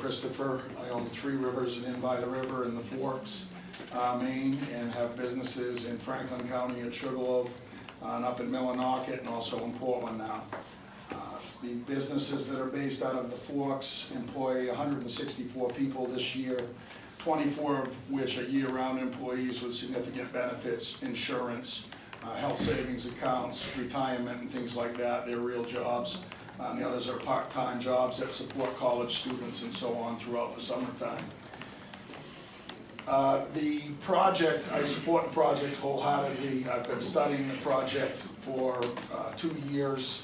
Christopher. I own Three Rivers and Inn by the River in the Forks, Maine, and have businesses in Franklin County at Sugarloaf, and up in Millinocket, and also in Portland now. The businesses that are based out of the Forks employ 164 people this year, 24 of which are year-round employees with significant benefits, insurance, health savings accounts, retirement, and things like that. They're real jobs. The others are part-time jobs that support college students and so on throughout the summertime. The project, I support the project wholeheartedly. I've been studying the project for 2 years.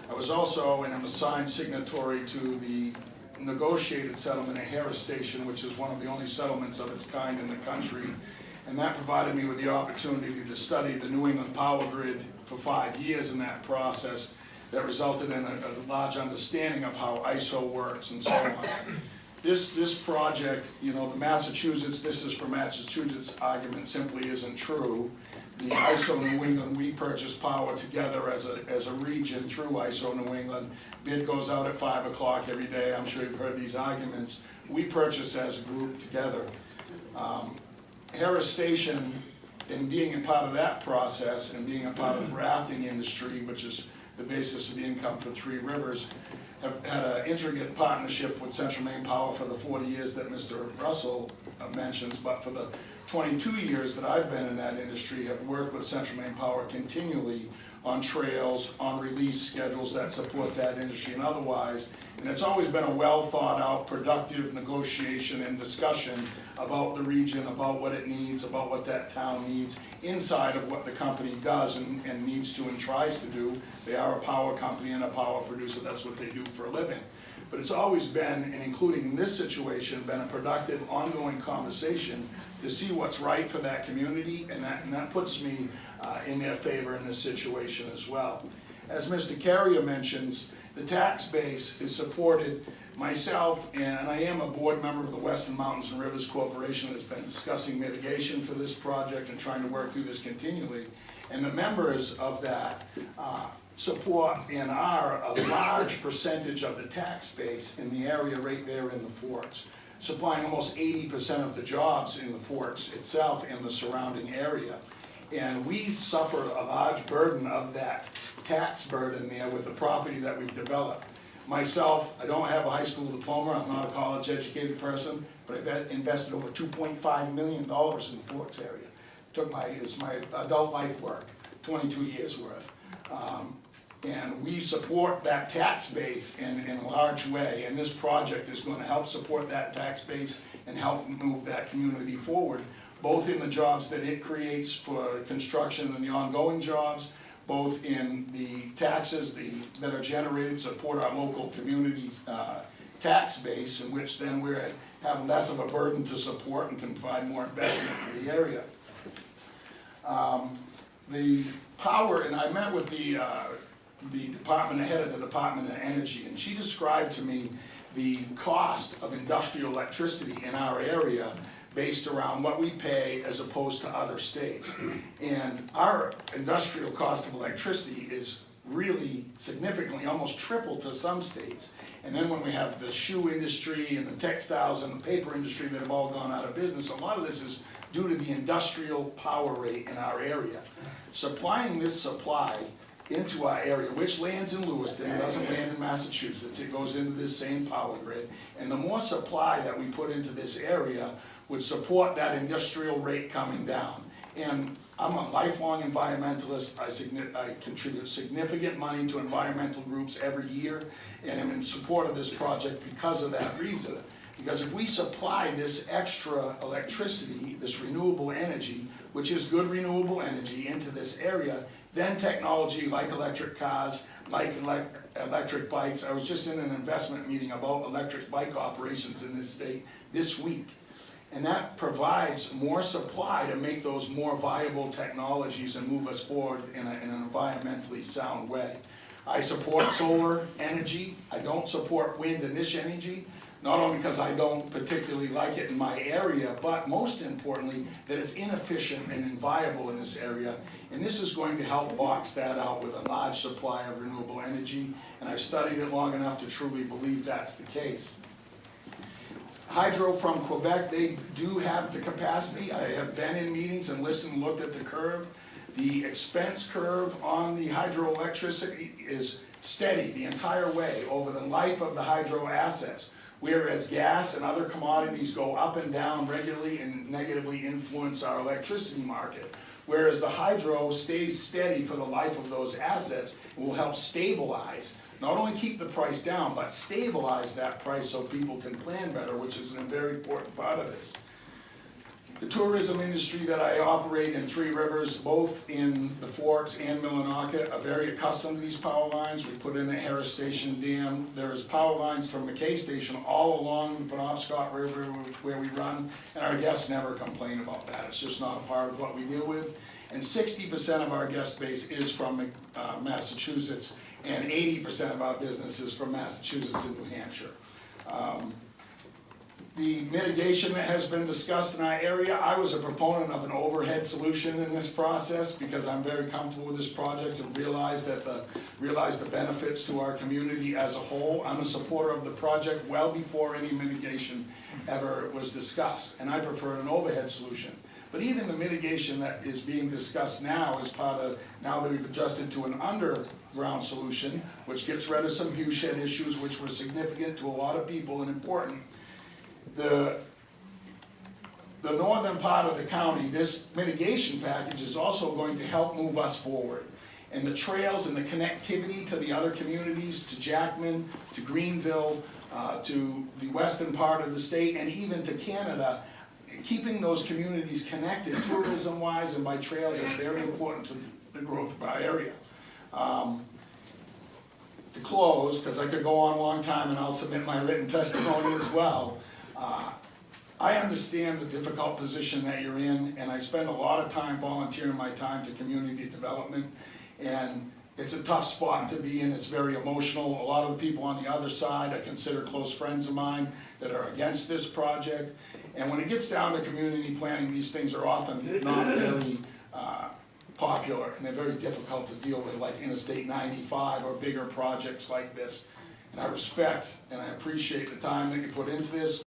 I was also an assigned signatory to the negotiated settlement at Harris Station, which is one of the only settlements of its kind in the country. And that provided me with the opportunity to study the New England power grid for 5 years in that process. That resulted in a large understanding of how ISO works and so on. This project, you know, this is for Massachusetts argument simply isn't true. The ISO New England, we purchase power together as a region through ISO New England. Bid goes out at 5 o'clock every day. I'm sure you've heard these arguments. We purchase as a group together. Harris Station, in being a part of that process and being a part of the rafting industry, which is the basis of the income for Three Rivers, have had an intricate partnership with Central Maine Power for the 40 years that Mr. Russell mentions, but for the 22 years that I've been in that industry, have worked with Central Maine Power continually on trails, on release schedules that support that industry and otherwise. And it's always been a well thought out, productive negotiation and discussion about the region, about what it needs, about what that town needs, inside of what the company does and needs to and tries to do. They are a power company and a power producer, that's what they do for a living. But it's always been, and including in this situation, been a productive, ongoing conversation to see what's right for that community, and that puts me in their favor in this situation as well. As Mr. Carrier mentions, the tax base is supported. Myself, and I am a board member of the Western Mountains and Rivers Corporation that has been discussing mitigation for this project and trying to work through this continually. And the members of that support and are a large percentage of the tax base in the area right there in the Forks, supplying almost 80% of the jobs in the Forks itself and the surrounding area. And we suffer a large burden of that tax burden there with the property that we've developed. Myself, I don't have a high school diploma, I'm not a college educated person, but I've invested over $2.5 million in the Forks area. It's my adult life work, 22 years worth. And we support that tax base in a large way, and this project is going to help support that tax base and help move that community forward, both in the jobs that it creates for construction and the ongoing jobs, both in the taxes that are generated, support our local community's tax base, in which then we have less of a burden to support and can provide more investment to the area. The power, and I met with the department, head of the Department of Energy, and she described to me the cost of industrial electricity in our area based around what we pay as opposed to other states. And our industrial cost of electricity is really significantly, almost triple to some states. And then when we have the shoe industry and the textiles and the paper industry that have all gone out of business, a lot of this is due to the industrial power rate in our area. Supplying this supply into our area, which lands in Lewiston, it doesn't land in Massachusetts, it goes into this same power grid. And the more supply that we put into this area would support that industrial rate coming down. And I'm a lifelong environmentalist. I contribute significant money to environmental groups every year, and I'm in support of this project because of that reason. Because if we supply this extra electricity, this renewable energy, which is good renewable energy, into this area, then technology like electric cars, like electric bikes. I was just in an investment meeting about electric bike operations in this state this week. And that provides more supply to make those more viable technologies and move us forward in an environmentally sound way. I support solar energy. I don't support wind and this energy, not only because I don't particularly like it in my area, but most importantly, that it's inefficient and inviable in this area. And this is going to help box that out with a large supply of renewable energy. And I've studied it long enough to truly believe that's the case. Hydro from Quebec, they do have the capacity. I have been in meetings and listened, looked at the curve. The expense curve on the hydroelectricity is steady the entire way over the life of the hydro assets, whereas gas and other commodities go up and down regularly and negatively influence our electricity market. Whereas the hydro stays steady for the life of those assets and will help stabilize, not only keep the price down, but stabilize that price so people can plan better, which is a very important part of this. The tourism industry that I operate in Three Rivers, both in the Forks and Millinocket, are very accustomed to these power lines. We put in the Harris Station Dam. There's power lines from McKay Station all along the Penobscot River where we run, and our guests never complain about that. It's just not a part of what we deal with. And 60% of our guest base is from Massachusetts, and 80% of our business is from Massachusetts and New Hampshire. The mitigation that has been discussed in our area, I was a proponent of an overhead solution in this process because I'm very comfortable with this project and realize the benefits to our community as a whole. I'm a supporter of the project well before any mitigation ever was discussed, and I prefer an overhead solution. But even the mitigation that is being discussed now is part of, now that we've adjusted to an underground solution, which gets rid of some view shed issues which were significant to a lot of people and important. The northern part of the county, this mitigation package is also going to help move us forward. And the trails and the connectivity to the other communities, to Jackman, to Greenville, to the western part of the state, and even to Canada, keeping those communities connected tourism-wise and by trails is very important to the growth of our area. To close, because I could go on a long time and I'll submit my written testimony as well, I understand the difficult position that you're in, and I spend a lot of time volunteering my time to community development, and it's a tough spot to be in. It's very emotional. A lot of the people on the other side I consider close friends of mine that are against this project, and when it gets down to community planning, these things are often not very popular, and they're very difficult to deal with, like Interstate 95 or bigger projects like this. And I respect and I appreciate the time that you put into this.